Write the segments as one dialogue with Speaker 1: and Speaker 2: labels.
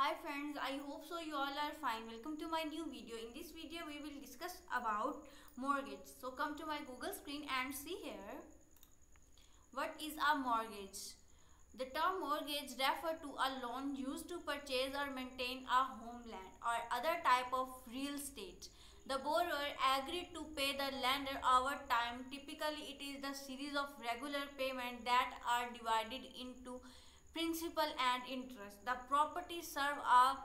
Speaker 1: Hi friends, I hope so you all are fine. Welcome to my new video. In this video we will discuss about mortgage. So come to my Google screen and see here. What is a mortgage? The term mortgage refers to a loan used to purchase or maintain a homeland or other type of real estate. The borrower agreed to pay the lender over time. Typically, it is the series of regular payments that are divided into principal and interest. The property serve a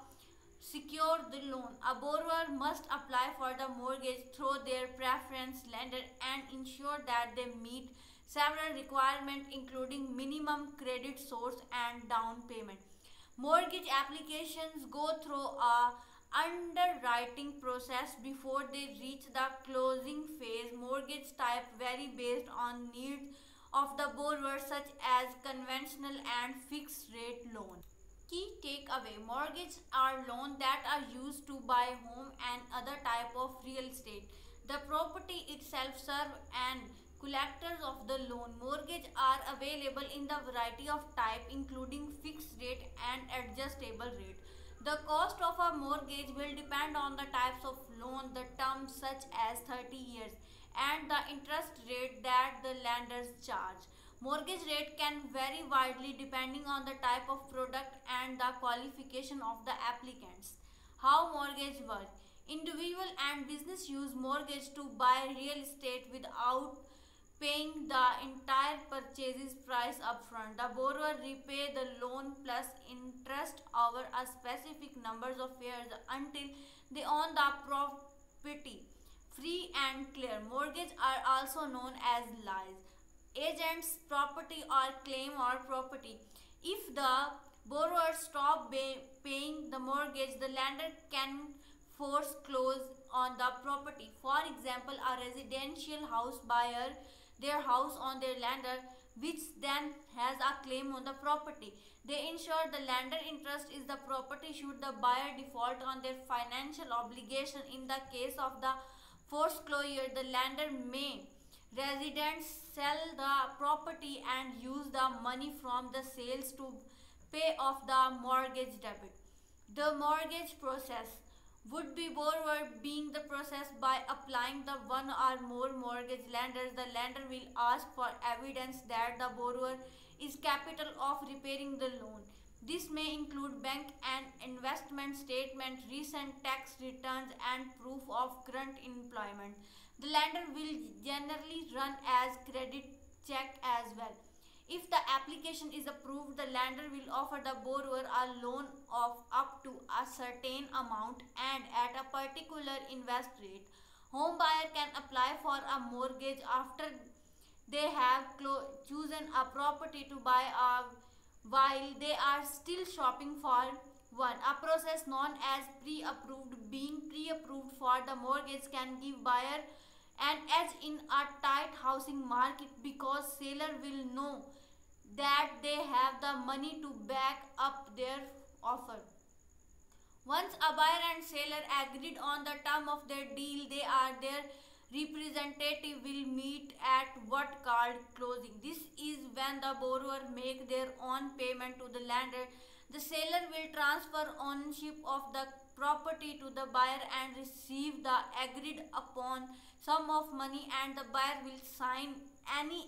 Speaker 1: secure the loan. A borrower must apply for the mortgage through their preference lender and ensure that they meet several requirements including minimum credit source and down payment. Mortgage applications go through a underwriting process before they reach the closing phase. Mortgage type vary based on needs of the borrower such as conventional and fixed rate loan. Key takeaway: mortgages are loans that are used to buy home and other type of real estate. The property itself serve and collateral of the loan. Mortgages are available in the variety of type including fixed rate and adjustable rate. The cost of a mortgage will depend on the types of loan, the terms such as 30 years, and the interest rate that the lenders charge. Mortgage rate can vary widely depending on the type of product and the qualification of the applicants. How mortgage work? Individual and business use mortgage to buy real estate without paying the entire purchase price upfront. The borrower repay the loan plus interest over a specific number of years until they own the property. Free and clear. Mortgages are also known as lies, agents, property or claim or property. If the borrower stops paying the mortgage, the lender can foreclose on the property. For example, a residential house buyer their house on their lender, which then has a claim on the property. They ensure the lender interest is the property should the buyer default on their financial obligation. In the case of the foreclosure, the lender may residents sell the property and use the money from the sales to pay off the mortgage debt. The mortgage process: would-be borrower being the process by applying the one or more mortgage lenders. The lender will ask for evidence that the borrower is capable of repaying the loan. This may include bank and investment statement, recent tax returns, and proof of current employment. The lender will generally run as credit check as well. If the application is approved, the lender will offer the borrower a loan of up to a certain amount and at a particular interest rate. Home buyer can apply for a mortgage after they have chosen a property to buy while they are still shopping for one. A process known as pre-approved. Being pre-approved for the mortgage can give buyer an edge in a tight housing market because seller will know that they have the money to back up their offer. Once a buyer and seller agreed on the term of their deal, their representative will meet at what called closing. This is when the borrower make their own payment to the lender. The seller will transfer ownership of the property to the buyer and receive the agreed upon sum of money, and the buyer will sign any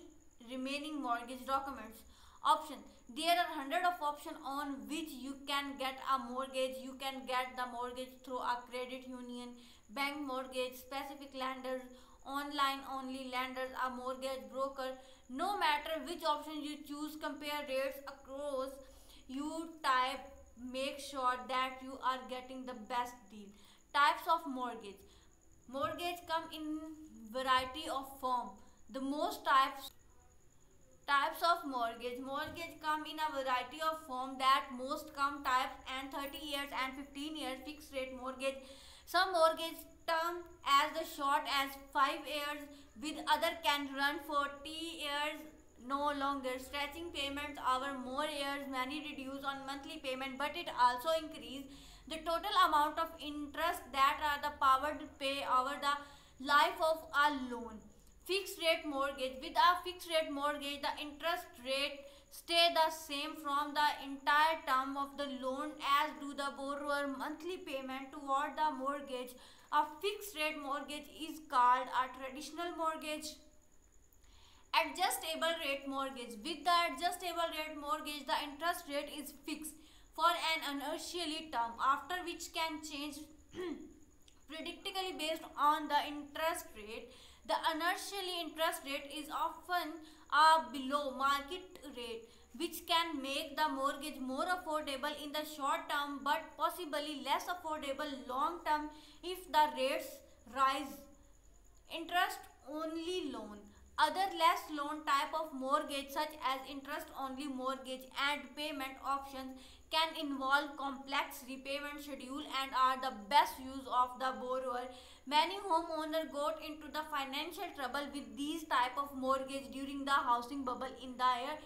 Speaker 1: remaining mortgage documents. Option: there are hundreds of options on which you can get a mortgage. You can get the mortgage through a credit union, bank mortgage, specific lenders, online only lenders, a mortgage broker. No matter which option you choose, compare rates across you type, make sure that you are getting the best deal. Types of mortgage. Mortgage come in variety of form. The most types of mortgage. Mortgage come in a variety of form that most come types and 30 years and 15 years fixed rate mortgage. Some mortgage term as the short as 5 years with other can run 40 years no longer. Stretching payments over more years, many reduce on monthly payment, but it also increase the total amount of interest that are the power to pay over the life of a loan. Fixed rate mortgage. With a fixed rate mortgage, the interest rate stay the same from the entire term of the loan, as do the borrower monthly payment toward the mortgage. A fixed rate mortgage is called a traditional mortgage. Adjustable rate mortgage. With the adjustable rate mortgage, the interest rate is fixed for an annual term, after which can change predictably based on the interest rate. The annual interest rate is often below market rate, which can make the mortgage more affordable in the short term but possibly less affordable long term if the rates rise. Interest only loan. Other less loan type of mortgage, such as interest only mortgage and payment options, can involve complex repayment schedule and are the best use of the borrower. Many homeowners got into the financial trouble with these type of mortgage during the housing bubble in the year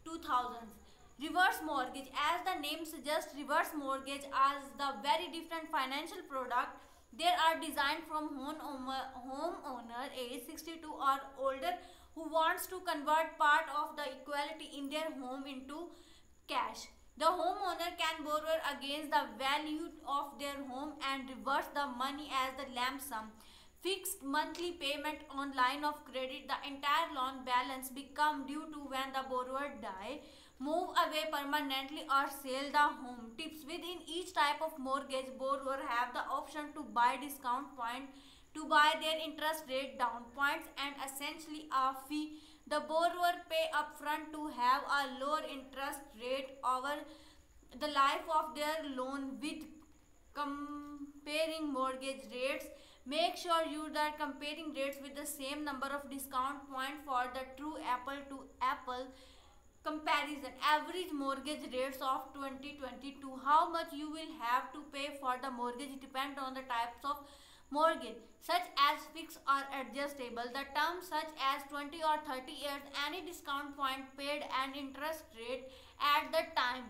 Speaker 1: 2000s. Reverse mortgage. As the name suggests, reverse mortgage as the very different financial product. They are designed from homeowner age 62 or older who wants to convert part of the equity in their home into cash. The homeowner can borrow against the value of their home and reverse the money as the lump sum. Fixed monthly payment on line of credit. The entire loan balance become due to when the borrower die, move away permanently, or sell the home. Tips. Within each type of mortgage, borrower have the option to buy discount point to buy their interest rate down points and essentially a fee. The borrower pay upfront to have a lower interest rate over the life of their loan. With comparing mortgage rates, make sure you are comparing rates with the same number of discount point for the true apple to apple comparison. Average mortgage rates of 2022. How much you will have to pay for the mortgage depend on the types of mortgage, such as fixed or adjustable. The terms such as 20 or 30 years, any discount point paid and interest rate at the time.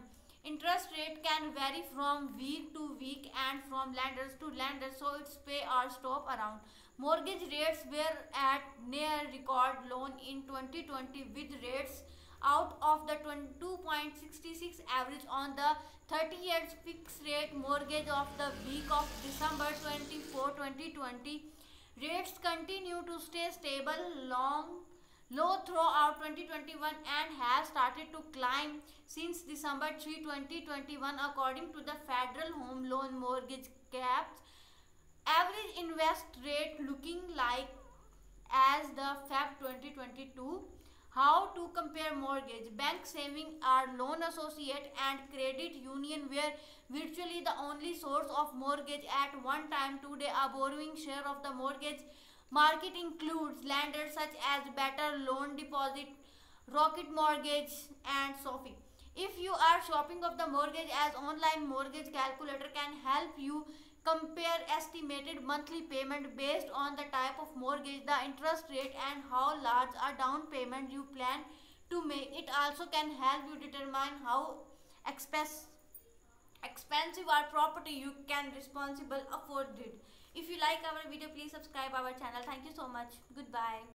Speaker 1: Interest rate can vary from week to week and from lenders to lenders, so it's pay or stop around. Mortgage rates were at near record low in 2020 with rates out of the 22.66 average on the 30 years fixed rate mortgage of the week of December 24, 2020. Rates continue to stay stable low throughout 2021 and have started to climb since December 3, 2021 according to the Federal Home Loan Mortgage Caps. Average invest rate looking like as the Feb 2022. How to compare mortgage. Bank saving are loan associate and credit union were virtually the only source of mortgage at one time. Today a borrowing share of the mortgage market includes lenders such as Better Loan Deposit, Rocket Mortgage and Sophie. If you are shopping of the mortgage, as online mortgage calculator can help you compare estimated monthly payment based on the type of mortgage, the interest rate and how large a down payment you plan to make. It also can help you determine how expensive our property you can responsible afford it. If you like our video, please subscribe our channel. Thank you so much. Goodbye.